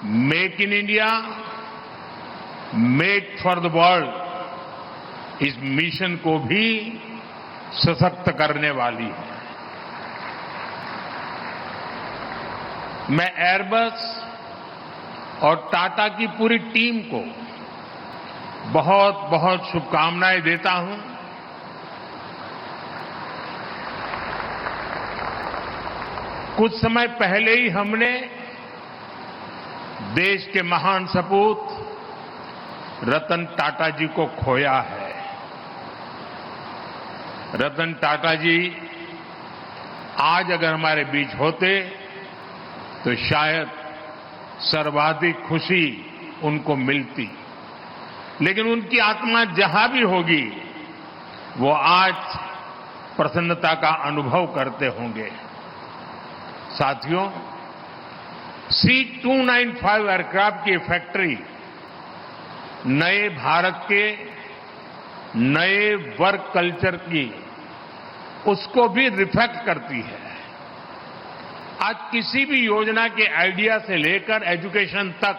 Make in India, make for the world इस mission को भी सशक्त करने वाली है। मैं एयरबस और टाटा की पूरी टीम को बहुत बहुत शुभकामनाएं देता हूं। कुछ समय पहले ही हमने देश के महान सपूत रतन टाटा जी को खोया है। रतन टाटा जी आज अगर हमारे बीच होते तो शायद सर्वाधिक खुशी उनको मिलती, लेकिन उनकी आत्मा जहां भी होगी वो आज प्रसन्नता का अनुभव करते होंगे। साथियों, C295 एयरक्राफ्ट की फैक्ट्री नए भारत के नए वर्क कल्चर की उसको भी रिफ्लेक्ट करती है। आज किसी भी योजना के आइडिया से लेकर एजुकेशन तक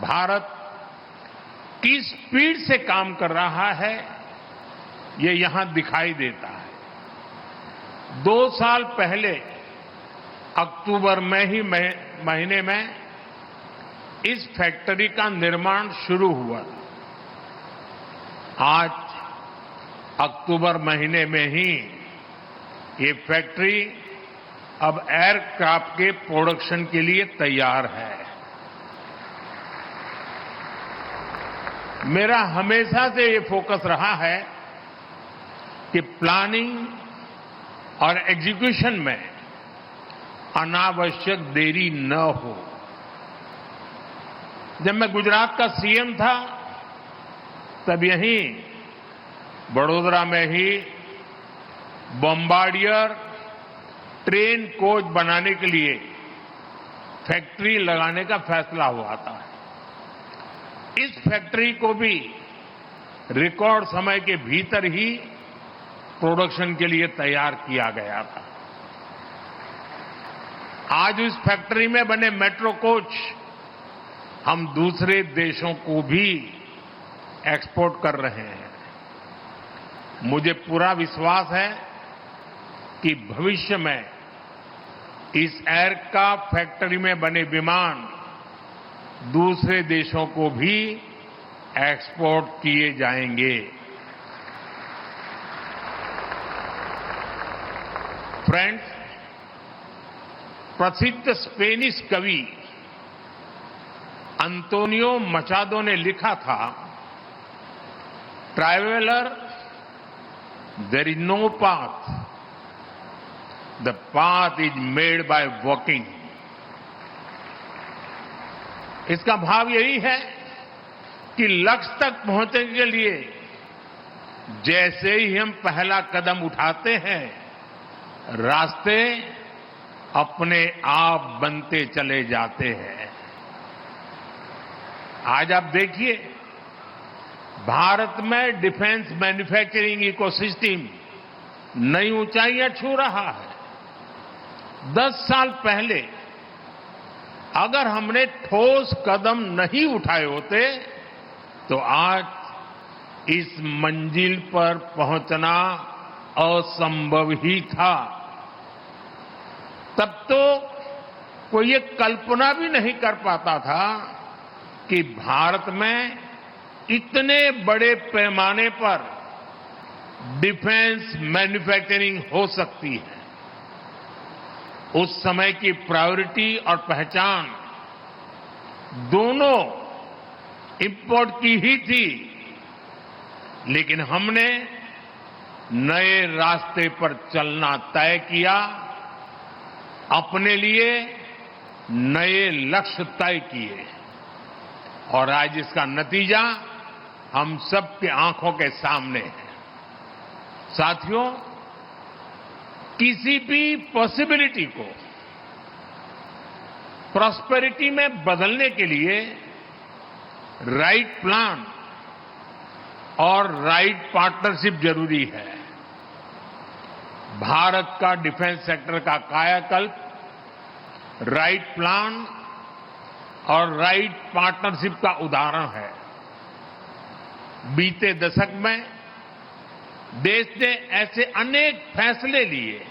भारत किस स्पीड से काम कर रहा है ये यहां दिखाई देता है। 2 साल पहले अक्टूबर में ही महीने में इस फैक्ट्री का निर्माण शुरू हुआ। आज अक्टूबर महीने में ही ये फैक्ट्री अब एयरक्राफ्ट के प्रोडक्शन के लिए तैयार है। मेरा हमेशा से ये फोकस रहा है कि प्लानिंग और एग्जीक्यूशन में अनावश्यक देरी न हो। जब मैं गुजरात का सीएम था तब यहीं बड़ोदरा में ही बॉम्बार्डियर ट्रेन कोच बनाने के लिए फैक्ट्री लगाने का फैसला हुआ था। इस फैक्ट्री को भी रिकॉर्ड समय के भीतर ही प्रोडक्शन के लिए तैयार किया गया था। आज इस फैक्ट्री में बने मेट्रो कोच हम दूसरे देशों को भी एक्सपोर्ट कर रहे हैं। मुझे पूरा विश्वास है कि भविष्य में इस एयरक्राफ्ट फैक्ट्री में बने विमान दूसरे देशों को भी एक्सपोर्ट किए जाएंगे। फ्रेंड्स, प्रसिद्ध स्पेनिश कवि अंतोनियो मचादो ने लिखा था, traveller there is no path, the path is made by walking. इसका भाव यही है कि लक्ष्य तक पहुंचने के लिए जैसे ही हम पहला कदम उठाते हैं रास्ते अपने आप बनते चले जाते हैं। आज आप देखिए, भारत में डिफेंस मैन्युफैक्चरिंग इकोसिस्टम नई ऊंचाइयां छू रहा है। 10 साल पहले अगर हमने ठोस कदम नहीं उठाए होते तो आज इस मंजिल पर पहुंचना असंभव ही था। तब तो कोई ये कल्पना भी नहीं कर पाता था कि भारत में इतने बड़े पैमाने पर डिफेंस मैन्युफैक्चरिंग हो सकती है। उस समय की प्रायोरिटी और पहचान दोनों इंपोर्ट की ही थी, लेकिन हमने नए रास्ते पर चलना तय किया, अपने लिए नए लक्ष्य तय किए और आज इसका नतीजा हम सबकी आंखों के सामने है। साथियों, किसी भी पॉसिबिलिटी को प्रॉस्पेरिटी में बदलने के लिए राइट प्लान और राइट पार्टनरशिप जरूरी है। भारत का डिफेंस सेक्टर का कायाकल्प राइट प्लान और राइट पार्टनरशिप का उदाहरण है। बीते दशक में देश ने ऐसे अनेक फैसले लिए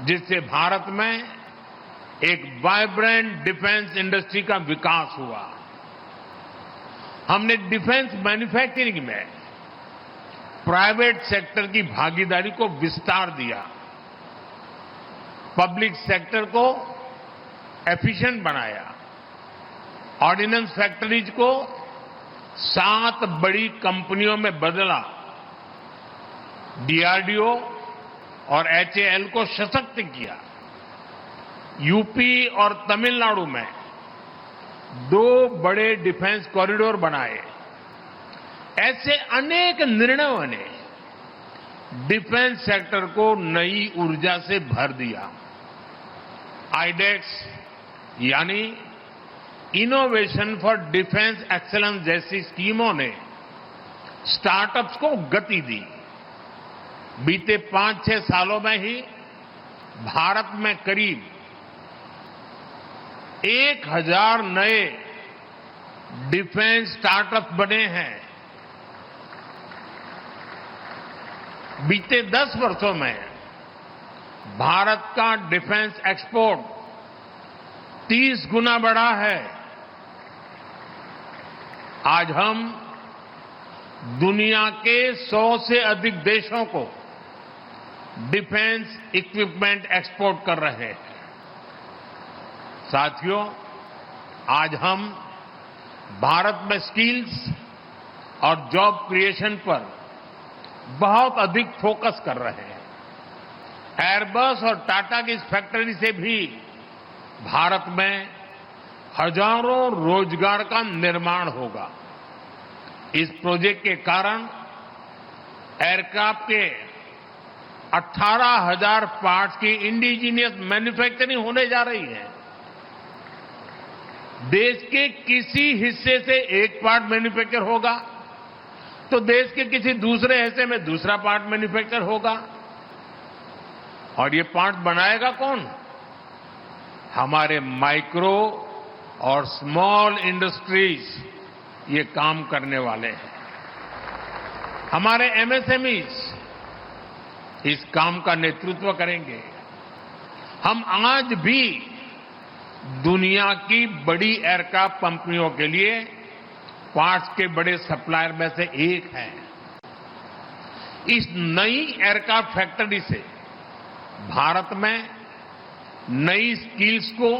जिससे भारत में एक वाइब्रेंट डिफेंस इंडस्ट्री का विकास हुआ। हमने डिफेंस मैन्युफैक्चरिंग में प्राइवेट सेक्टर की भागीदारी को विस्तार दिया, पब्लिक सेक्टर को एफिशिएंट बनाया, ऑर्डिनेंस फैक्ट्रीज को 7 बड़ी कंपनियों में बदला, डीआरडीओ और एचएएल को सशक्त किया, यूपी और तमिलनाडु में 2 बड़े डिफेंस कॉरिडोर बनाए। ऐसे अनेक निर्णयों ने डिफेंस सेक्टर को नई ऊर्जा से भर दिया। आईडेक्स यानी इनोवेशन फॉर डिफेंस एक्सीलेंस जैसी स्कीमों ने स्टार्टअप्स को गति दी। बीते 5-6 सालों में ही भारत में करीब 1000 नए डिफेंस स्टार्टअप बने हैं। बीते 10 वर्षों में भारत का डिफेंस एक्सपोर्ट 30 गुना बढ़ा है। आज हम दुनिया के 100 से अधिक देशों को डिफेंस इक्विपमेंट एक्सपोर्ट कर रहे हैं। साथियों, आज हम भारत में स्किल्स और जॉब क्रिएशन पर बहुत अधिक फोकस कर रहे हैं। एयरबस और टाटा की इस फैक्ट्री से भी भारत में हजारों रोजगार का निर्माण होगा। इस प्रोजेक्ट के कारण एयरक्राफ्ट के 18,000 पार्ट्स की इंडिजीनियस मैन्युफैक्चरिंग होने जा रही है। देश के किसी हिस्से से एक पार्ट मैन्युफैक्चर होगा तो देश के किसी दूसरे हिस्से में दूसरा पार्ट मैन्युफैक्चर होगा। और ये पार्ट बनाएगा कौन? हमारे माइक्रो और स्मॉल इंडस्ट्रीज ये काम करने वाले हैं। हमारे एमएसएमईज इस काम का नेतृत्व करेंगे। हम आज भी दुनिया की बड़ी एयरक्राफ्ट कंपनियों के लिए पार्ट्स के बड़े सप्लायर में से एक हैं। इस नई एयरक्राफ्ट फैक्ट्री से भारत में नई स्किल्स को,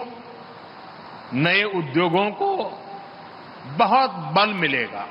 नए उद्योगों को बहुत बल मिलेगा।